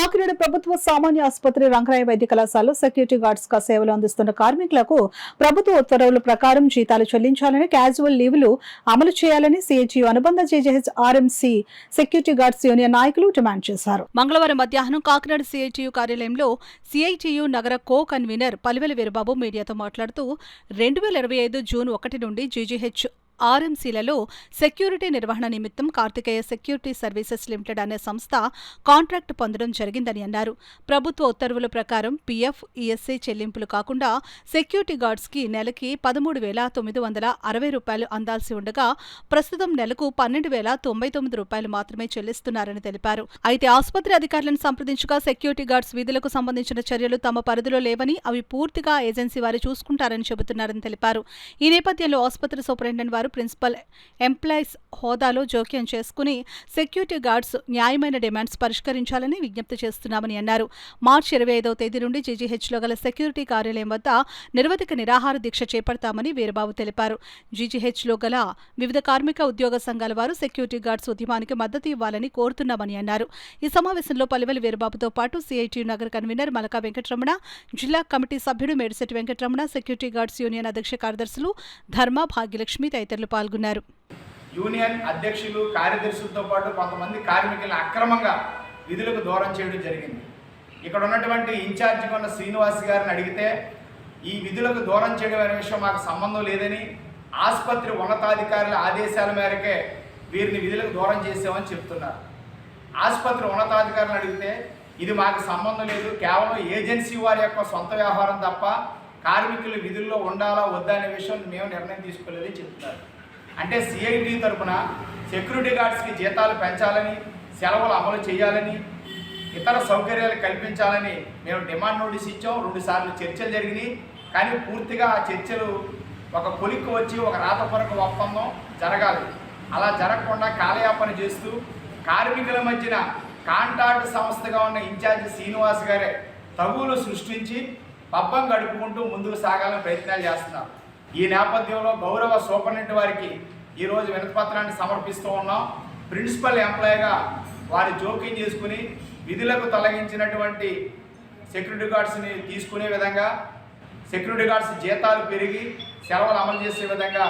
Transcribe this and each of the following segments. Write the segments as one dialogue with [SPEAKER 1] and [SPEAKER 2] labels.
[SPEAKER 1] కాకినాడ ప్రభుత్వ సామాన్య ఆసుపత్రి రంగరాయ వైద్య కళాశాలలో సెక్యూరిటీ గార్డ్స్ గా సేవలు అందిస్తున్న కార్మికులకు ప్రభుత్వ ఉత్తర్వుల ప్రకారం జీతాలు చెల్లించాలని, క్యాజువల్ లీవులు అమలు చేయాలని సిఐటియు అనుబంధ జేజేహెచ్ ఆర్ఎంసీ సెక్యూరిటీ గార్డ్స్ యూనియన్ నాయకులు డిమాండ్ చేశారు. మంగళవారం మధ్యాహ్నం కాకినాడ సిఐటియు కార్యాలయంలో సిఐటియు నగర కో కన్వీనర్ పలివెల వీరబాబు మీడియాతో మాట్లాడుతూ 2025 జూన్ 1 నుండి జీజీహెచ్ ఆర్ఎంసీలలో సెక్యూరిటీ నిర్వహణ నిమిత్తం కార్తికేయ సెక్యూరిటీ సర్వీసెస్ లిమిటెడ్ అనే సంస్థ కాంట్రాక్ట్ పొందడం జరిగిందని అన్నారు. ప్రభుత్వ ఉత్తర్వుల ప్రకారం పీఎఫ్, ఈఎస్ఐ చెల్లింపులు కాకుండా సెక్యూరిటీ గార్డ్స్ కి నెలకి 13,960 రూపాయలు అందాల్సి ఉండగా ప్రస్తుతం నెలకు 12,099 రూపాయలు మాత్రమే చెల్లిస్తున్నారని తెలిపారు. అయితే ఆసుపత్రి అధికారులను సంప్రదించగా సెక్యూరిటీ గార్డ్స్ విధులకు సంబంధించిన చర్యలు తమ పరిధిలో లేవని, అవి పూర్తిగా ఏజెన్సీ వారు చూసుకుంటారని చెబుతున్నారని తెలిపారు. ఈ నేపథ్యంలో ఆసుపత్రి సూపరింటెండెంట్ ప్రిన్సిపల్ ఎంప్లాయీస్ హోదాలో జోక్యం చేసుకుని సెక్యూరిటీ గార్డ్స్ న్యాయమైన డిమాండ్స్ పరిష్కరించాలని విజ్ఞప్తి చేస్తున్నామని అన్నారు. మార్చి 25వ తేదీ నుండి జీజీహెచ్లో గల సెక్యూరిటీ కార్యాలయం వద్ద నిరవధిక నిరాహార దీక్ష చేపడతామని వీరబాబు తెలిపారు. జీజీహెచ్లో గల వివిధ కార్మిక ఉద్యోగ సంఘాల వారు సెక్యూరిటీ గార్డ్స్ ఉద్యమానికి మద్దతు ఇవ్వాలని కోరుతున్నామని అన్నారు. ఈ సమావేశంలో పలివెల వీరబాబుతో పాటు సిఐటియు నగర కన్వీనర్ మలకా వెంకటరమణ, జిల్లా కమిటీ సభ్యుడు Medisetti Venkataramana, security guards union అధ్యక్ష కార్యదర్శులు ధర్మ, భాగ్యలక్ష్మి తదితరులు పాల్గొన్నారు.
[SPEAKER 2] యూనియన్ అధ్యక్షులు, కార్యదర్శులతో పాటు కొంతమంది కార్మికులను అక్రమంగా విధులకు దూరం చేయడం జరిగింది. ఇక్కడ ఉన్నటువంటి ఇన్ఛార్జిగా ఉన్న శ్రీనివాస్ గారిని అడిగితే ఈ విధులకు దూరం చేయడం అనే విషయం మాకు సంబంధం లేదని, ఆసుపత్రి ఉన్నతాధికారుల ఆదేశాల మేరకే వీరిని విధులకు దూరం చేసామని చెప్తున్నారు. ఆసుపత్రి ఉన్నతాధికారులను అడిగితే ఇది మాకు సంబంధం లేదు, కేవలం ఏజెన్సీ వారి యొక్క సొంత వ్యవహారం తప్ప కార్మికులు విధుల్లో ఉండాలా వద్దా అనే విషయం మేము నిర్ణయం తీసుకోలేదని చెప్తున్నారు. అంటే సిఐటి తరఫున సెక్యూరిటీ గార్డ్స్కి జీతాలు పెంచాలని, సెలవులు అమలు చేయాలని, ఇతర సౌకర్యాలు కల్పించాలని మేము డిమాండ్ నోటీస్ ఇచ్చాం. 2 సార్లు చర్చలు జరిగినాయి. కానీ పూర్తిగా ఆ చర్చలు ఒక కొలిక్కి వచ్చి ఒక రాతపూర్వక ఒప్పందం జరగాలి. అలా జరగకుండా కాలయాపన చేస్తూ కార్మికుల మధ్యన కాంట్రాక్ట్ సంస్థగా ఉన్న ఇన్ఛార్జి శ్రీనివాస్ గారే తగువులు సృష్టించి పబ్బం గడుపుకుంటూ ముందుకు సాగాలని ప్రయత్నాలు చేస్తున్నారు. ఈ నేపథ్యంలో గౌరవ సూపరింటెండెంట్ వారికి ఈరోజు వినతిపత్రాన్ని సమర్పిస్తూ ఉన్నాం. ప్రిన్సిపల్ ఎంప్లాయీగా వారి జోక్యం చేసుకుని విధులకు తొలగించినటువంటి సెక్యూరిటీ గార్డ్స్ని తీసుకునే విధంగా, సెక్యూరిటీ గార్డ్స్ జీతాలు పెరిగి సెలవులు అమలు చేసే విధంగా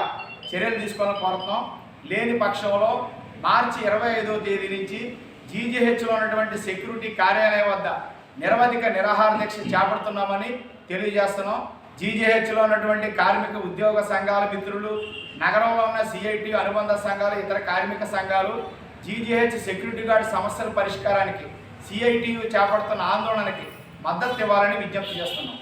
[SPEAKER 2] చర్యలు తీసుకోవాలని కోరుతున్నాం. లేని పక్షంలో మార్చి 25వ తేదీ నుంచి జీజీహెచ్లో ఉన్నటువంటి సెక్యూరిటీ కార్యాలయం వద్ద నిరవధిక నిరాహార దీక్ష చేపడుతున్నామని తెలియజేస్తున్నాం. జీజీహెచ్లో ఉన్నటువంటి కార్మిక ఉద్యోగ సంఘాల మిత్రులు, నగరంలో ఉన్న సిఐటి అనుబంధ సంఘాలు, ఇతర కార్మిక సంఘాలు జీజీహెచ్ సెక్యూరిటీ గార్డ్ సమస్యల పరిష్కారానికి సిఐటియు చేపడుతున్న ఆందోళనకి మద్దతు ఇవ్వాలని విజ్ఞప్తి చేస్తున్నాం.